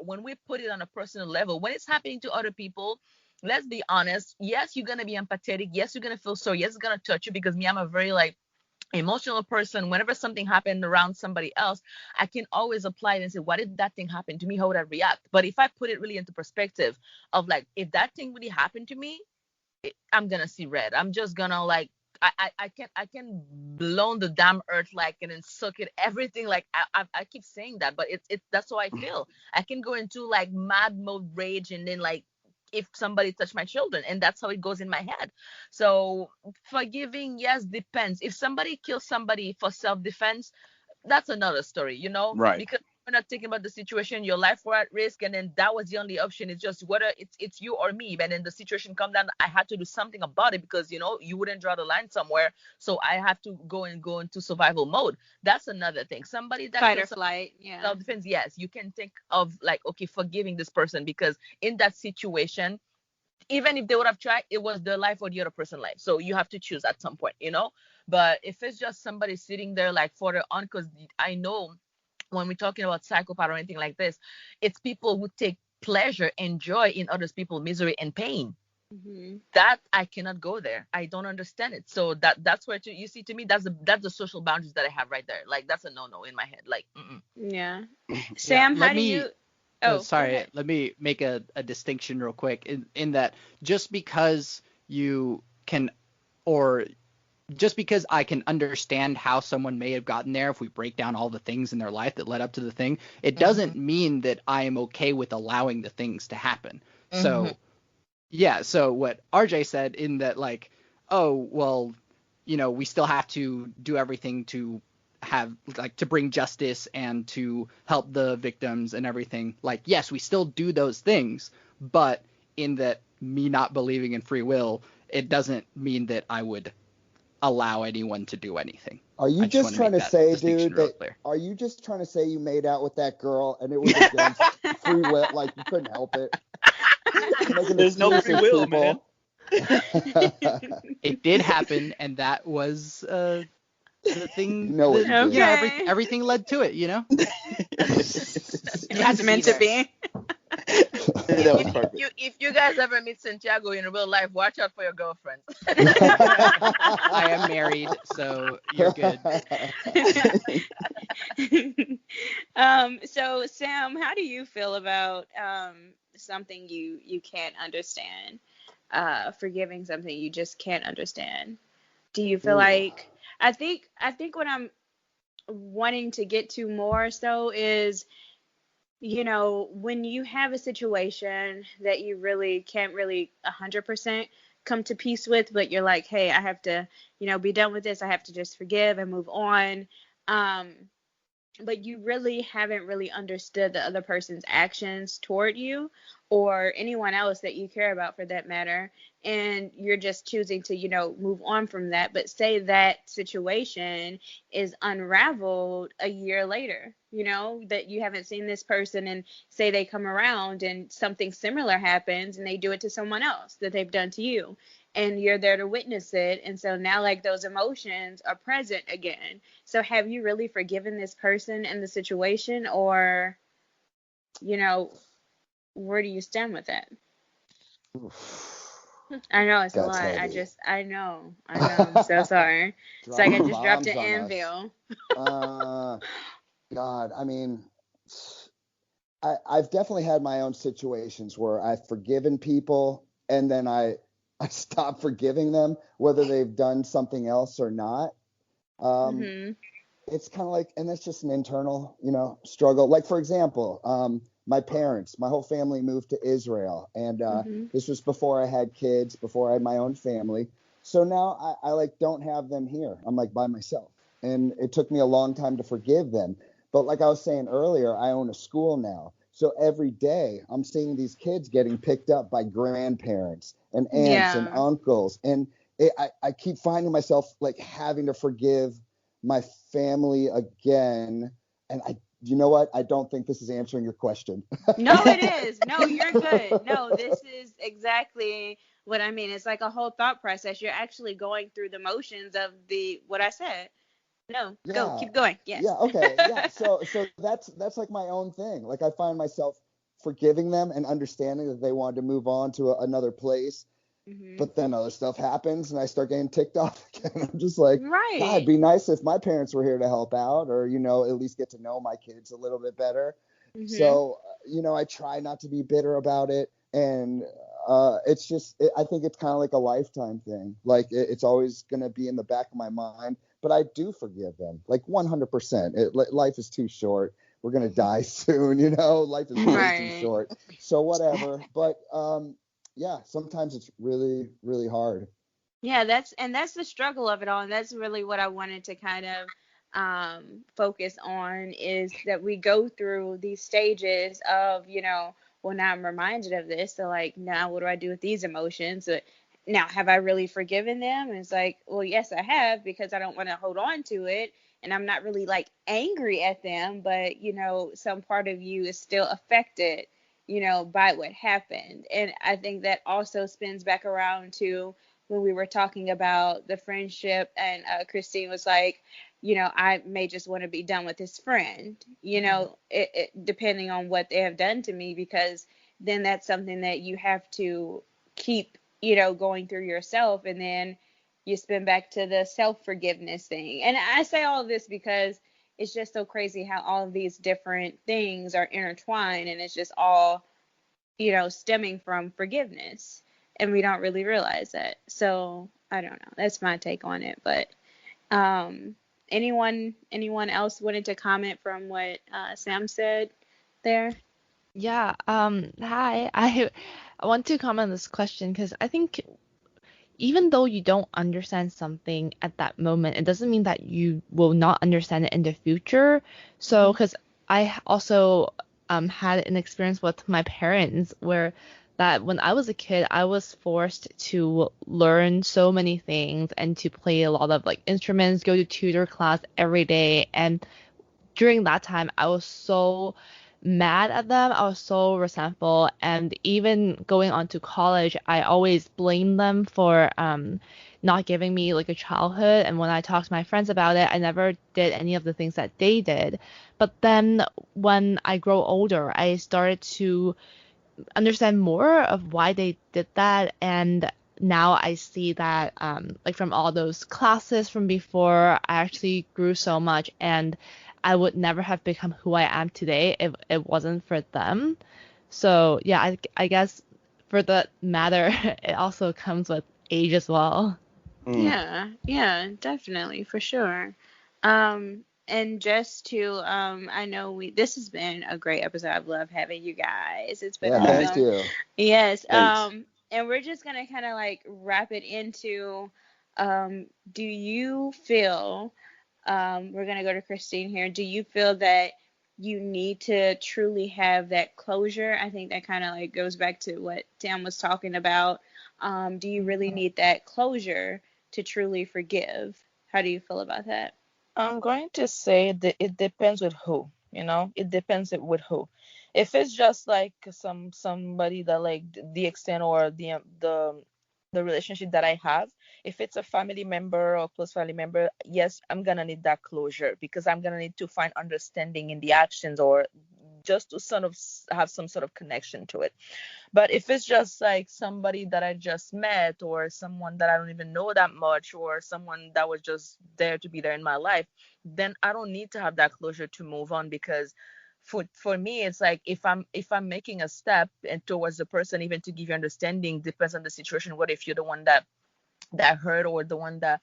that when we put it on a personal level, when it's happening to other people, let's be honest. Yes, you're gonna be empathetic. Yes, you're gonna feel sorry. Yes, it's gonna touch you because me, I'm a very like emotional person. Whenever something happened around somebody else, I can always apply it and say, what if that thing happened to me? How would I react? But if I put it really into perspective of like, if that thing really happened to me, I'm gonna see red. I'm just gonna like I can blow the damn earth like and then suck it everything like I keep saying that, but it's that's how I feel. I can go into like mad mode rage and then like if somebody touched my children, and that's how it goes in my head. So forgiving, yes, depends. If somebody kills somebody for self-defense, that's another story, Right. because we're not thinking about the situation, your life were at risk, and then that was the only option. It's just whether it's you or me. And then the situation come down, I had to do something about it because you wouldn't draw the line somewhere. So I have to go into survival mode. That's another thing. Somebody that Fight or kills flight. Yeah. self-defense, yes, you can think of like, okay, forgiving this person because in that situation, even if they would have tried, it was their life or the other person's life. So you have to choose at some point. But if it's just somebody sitting there like for their own, because I know when we're talking about psychopath or anything like this, it's people who take pleasure and joy in others people's misery and pain. Hmm. That I cannot go there. I don't understand it. So that's where you see, to me, that's the social boundaries that I have right there. Like that's a no in my head. Like, mm-mm. Yeah. Yeah, Sam, how let do me you? Oh, go sorry, ahead. let me make a distinction real quick in that just because you can or just because I can understand how someone may have gotten there if we break down all the things in their life that led up to the thing, it Mm-hmm. doesn't mean that I am okay with allowing the things to happen. Mm-hmm. So, yeah, so what RJ said in that, like, oh, well, we still have to do everything to have, like, to bring justice and to help the victims and everything. Like, yes, we still do those things, but in that me not believing in free will, it doesn't mean that I would allow anyone to do anything. Are you I just just want to trying make to that say, distinction dude, real that clear. are you just trying to say you made out with that girl and it was against free will, like you couldn't help it? You're making There's no free excuses, will, man. people. It did happen, and that was the You thing know what that you did. Okay. everything led to it. You It had was to be meant to there. be. That was perfect. If you guys ever meet Santiago in real life, watch out for your girlfriends. I am married, so you're good. So Sam, how do you feel about something you can't understand? Forgiving something you just can't understand. Do you feel Ooh. like I think what I'm wanting to get to more so is, when you have a situation that you really can't really 100% come to peace with, but you're like, hey, I have to, be done with this. I have to just forgive and move on. Um, but you really haven't really understood the other person's actions toward you or anyone else that you care about for that matter, and you're just choosing to move on from that. But say that situation is unraveled a year later, that you haven't seen this person, and say they come around and something similar happens and they do it to someone else that they've done to you, and you're there to witness it, and so now like those emotions are present again. So have you really forgiven this person and the situation, or, where do you stand with it? I know it's a That's lot. heavy. I know. I'm so sorry. It's like I Dropping just dropped bombs an on us. anvil. Uh, God, I mean, I've definitely had my own situations where I've forgiven people and then I stop forgiving them, whether they've done something else or not. Um, Mhm. it's kind of like, and that's just an internal, struggle. Like, for example, my parents, my whole family moved to Israel, and Mhm. this was before I had kids, before I had my own family. So now I like don't have them here. I'm like by myself, and it took me a long time to forgive them. But like I was saying earlier, I own a school now. So every day I'm seeing these kids getting picked up by grandparents and aunts and Yeah. uncles. And I keep finding myself like having to forgive my family again. And you know what? I don't think this is answering your question. No, it is. No, you're good. No, this is exactly what I mean. It's like a whole thought process. You're actually going through the motions of the what I said. No, go. Yeah. Keep going. Yeah. Yes. Okay. Yeah. So that's like my own thing. Like I find myself forgiving them and understanding that they wanted to move on to another place. Mm-hmm. But then other stuff happens and I start getting ticked off again. I'm just like, Right. God, it'd be nice if my parents were here to help out, or, you know, at least get to know my kids a little bit better. Mm-hmm. So, you know, I try not to be bitter about it. And it's just, I think it's kind of like a lifetime thing. Like it's always going to be in the back of my mind, but I do forgive them like 100%. Life is too short. We're going to die soon, you know, life is way Right. too short. So whatever. But yeah, sometimes it's really, really hard. Yeah, that's the struggle of it all, and that's really what I wanted to kind of focus on, is that we go through these stages of, you know, well, now I'm reminded of this, so like, now what do I do with these emotions? Now, have I really forgiven them? And it's like, well, yes, I have, because I don't want to hold on to it, and I'm not really like angry at them, but you know, some part of you is still affected, you know, by what happened. And I think that also spins back around to when we were talking about the friendship, and Christine was like, you know, I may just want to be done with this friend, you know, depending on what they have done to me, because then that's something that you have to keep, you know, going through yourself. And then you spin back to the self-forgiveness thing. And I say all of this because it's just so crazy how all of these different things are intertwined, and it's just all, you know, stemming from forgiveness, and we don't really realize that. So I don't know. That's my take on it. But anyone else wanted to comment from what Sam said there? Yeah. Hi. I want to comment on this question because I think even though you don't understand something at that moment, it doesn't mean that you will not understand it in the future. So, because I also had an experience with my parents where that when I was a kid, I was forced to learn so many things and to play a lot of like instruments, go to tutor class every day. And during that time, I was so mad at them. I was so resentful. And even going on to college, I always blamed them for not giving me like a childhood. And when I talked to my friends about it, I never did any of the things that they did. But then when I grow older, I started to understand more of why they did that. And now I see that like from all those classes from before, I actually grew so much, and I would never have become who I am today if it wasn't for them. So yeah, I guess for that matter, it also comes with age as well. Yeah, definitely, for sure. And just to, I know this has been a great episode. I've loved having you guys. It's been Yeah, thank awesome. you. Yes. Thanks. And we're just gonna kind of like wrap it into, do you feel, we're gonna go to Christine here. Do you feel that you need to truly have that closure? I think that kind of like goes back to what Tam was talking about. Do you really need that closure to truly forgive? How do you feel about that? I'm going to say that it depends with who, you know, it depends with who. If it's just like somebody that like the extent or the relationship that I have, if it's a family member or close family member, yes, I'm gonna need that closure because I'm gonna need to find understanding in the actions or just to sort of have some sort of connection to it. But if it's just like somebody that I just met or someone that I don't even know that much or someone that was just there to be there in my life, then I don't need to have that closure to move on because for me it's like if I'm making a step and towards the person, even to give you understanding, depends on the situation. What if you're the one that hurt or the one that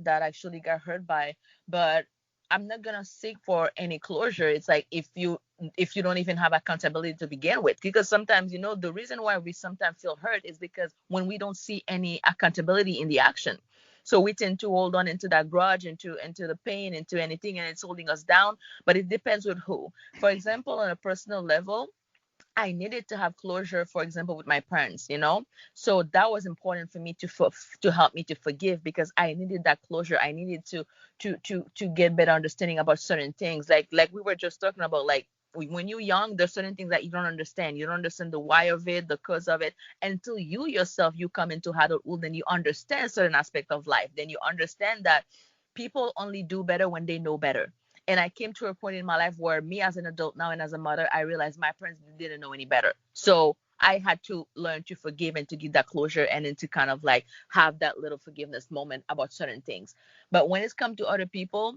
actually got hurt by? But I'm not gonna seek for any closure. It's like if you don't even have accountability to begin with, because sometimes, you know, the reason why we sometimes feel hurt is because when we don't see any accountability in the action, so we tend to hold on into that grudge, into the pain, into anything, and it's holding us down. But it depends with who. For example, on a personal level, I needed to have closure, for example, with my parents, you know. So that was important for me to help me to forgive, because I needed that closure. I needed to get better understanding about certain things, like we were just talking about, like when you're young, there's certain things that you don't understand. You don't understand the why of it, the cause of it, until you yourself you come into adulthood, then you understand certain aspect of life. Then you understand that people only do better when they know better. And I came to a point in my life where me as an adult now and as a mother, I realized my parents didn't know any better. So I had to learn to forgive and to give that closure and then to kind of like have that little forgiveness moment about certain things. But when it's come to other people,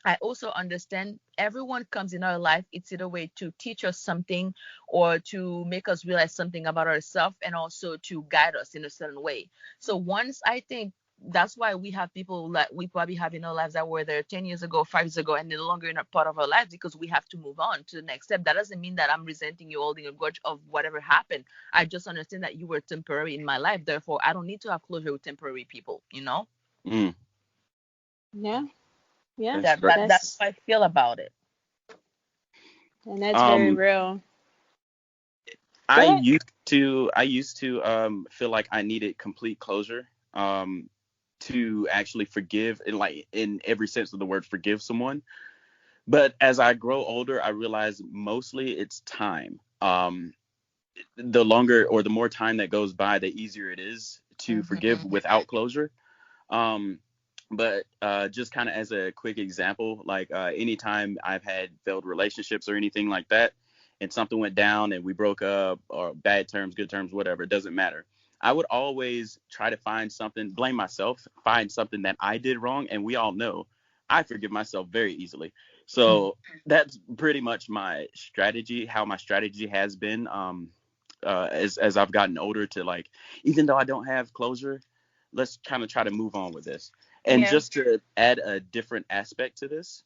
I also understand everyone comes in our life. It's either way to teach us something or to make us realize something about ourselves and also to guide us in a certain way. So once I think that's why we have people that we probably have in our lives that were there 10 years ago, 5 years ago, and they're no longer in a part of our lives because we have to move on to the next step. That doesn't mean that I'm resenting you, holding a grudge of whatever happened. I just understand that you were temporary in my life. Therefore, I don't need to have closure with temporary people, you know? Mm, Yeah. Yeah. that's great. That's how I feel about it. And that's very Um, real. I ahead. used to feel like I needed complete closure to actually forgive in like in every sense of the word forgive someone. But as I grow older, I realize mostly it's time. The longer or the more time that goes by, the easier it is to forgive Mm-hmm. without closure. Um, but just kind of as a quick example, like anytime I've had failed relationships or anything like that, and something went down and we broke up or bad terms, good terms, whatever, it doesn't matter. I would always try to find something, blame myself, find something that I did wrong. And we all know I forgive myself very easily. So that's pretty much my strategy, how my strategy has been as I've gotten older to like, even though I don't have closure, let's kind of try to move on with this. And Yeah. just to add a different aspect to this,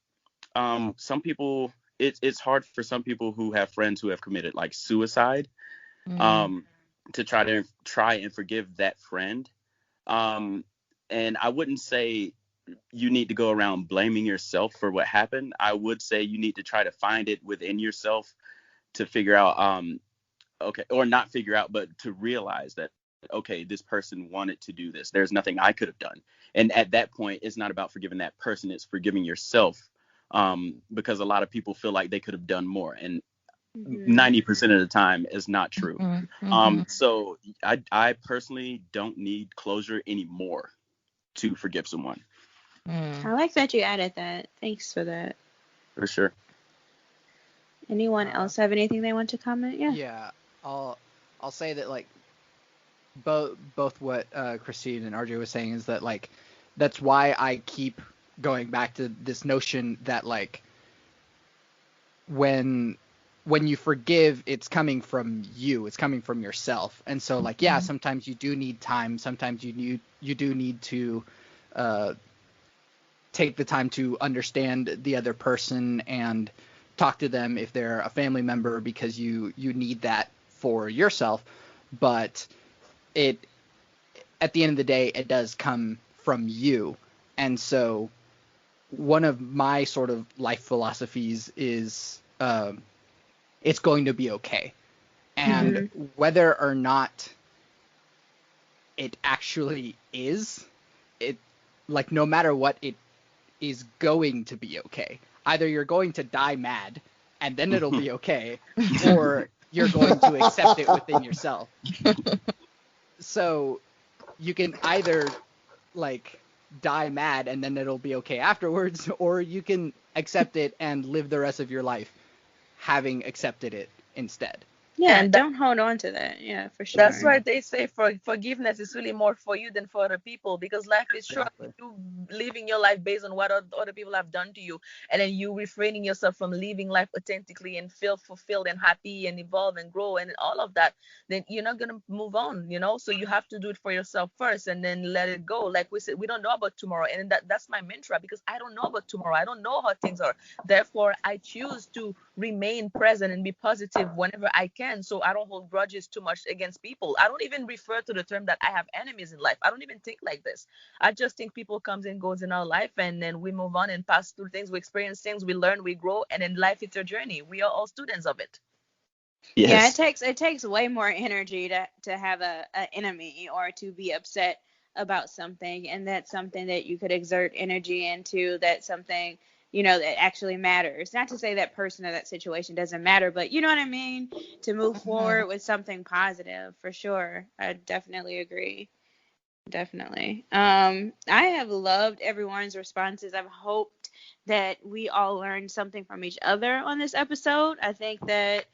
some people, it's hard for some people who have friends who have committed like suicide, Mm. um, to try and forgive that friend. Um, and I wouldn't say you need to go around blaming yourself for what happened. I would say you need to try to find it within yourself to figure out, okay, or not figure out, but to realize that, okay, this person wanted to do this. There's nothing I could have done. And at that point, it's not about forgiving that person, it's forgiving yourself. Because a lot of people feel like they could have done more. And Mm-hmm. 90% of the time is not true. Mm-hmm. So I personally don't need closure anymore to forgive someone, I Mm. like that you added that. Thanks for that. for sure. Anyone Uh, else have anything they want to comment? Yeah. yeah, I'll say that like both what Christine and RJ was saying is that like that's why I keep going back to this notion that like when you forgive, it's coming from you, it's coming from yourself. And so like yeah, sometimes you do need time, sometimes you do need to uh, take the time to understand the other person and talk to them if they're a family member because you need that for yourself. But it at the end of the day, it does come from you. And so one of my sort of life philosophies is it's going to be okay. And Mm-hmm. whether or not it actually is, it like no matter what, it is going to be okay. Either you're going to die mad and then it'll be okay, or you're going to accept it within yourself. So you can either like die mad and then it'll be okay afterwards, or you can accept it and live the rest of your life having accepted it instead. Yeah, And don't hold on to that. Yeah, for that's sure. why they say forgiveness is really more for you than for other people because life is short. Exactly. You living your life based on what other people have done to you, and then you refraining yourself from living life authentically and feel fulfilled and happy and evolve and grow and all of that, then you're not gonna move on, you know. So you have to do it for yourself first and then let it go. Like we said, we don't know about tomorrow, and that's my mantra because I don't know about tomorrow. I don't know how things are. Therefore, I choose to remain present and be positive whenever I can so I don't hold grudges too much against people. I don't even refer to the term that I have enemies in life. I don't even think like this. I just think people comes and goes in our life and then we move on and pass through things, we experience things, we learn, we grow, and in life it's a journey. We are all students of it. Yeah, Yes. it takes way more energy to have a enemy or to be upset about something, and that's something that you could exert energy into. That's something, that actually matters. Not to say that person or that situation doesn't matter, but you know what I mean? To move Mhm. forward with something positive, for sure. I definitely agree. Definitely. I have loved everyone's responses. I've hoped that we all learned something from each other on this episode. I think that